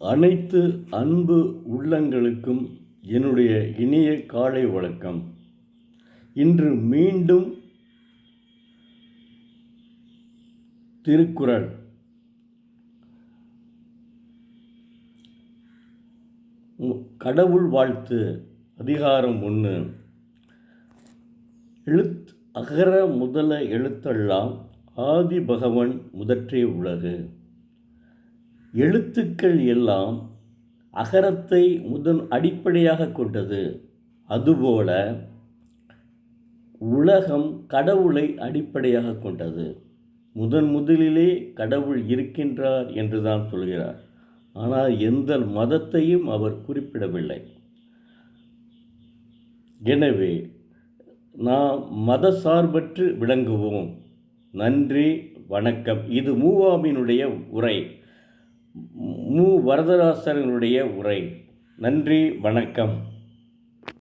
அனைத்து அன்பு உள்ளங்களுக்கும் என்னுடைய இனிய காலை வணக்கம். இன்று மீண்டும் திருக்குறள் கடவுள் வாழ்த்து அதிகாரம் 1. அகர முதல எழுத்தெல்லாம் ஆதி பகவன் முதற்றே உலகு. எழுத்துக்கள் எல்லாம் அகரத்தை அடிப்படையாக கொண்டது. அதுபோல உலகம் கடவுளை அடிப்படையாக கொண்டது. முதலிலே கடவுள் இருக்கின்றார் என்றுதான் சொல்கிறார். ஆனால் எந்த மதத்தையும் அவர் குறிப்பிடவில்லை. எனவே நாம் மதசார்பற்று விளங்குவோம். நன்றி, வணக்கம். இது மூவாவினுடைய உரை, வரதராசனுடைய உரை. நன்றி, வணக்கம்.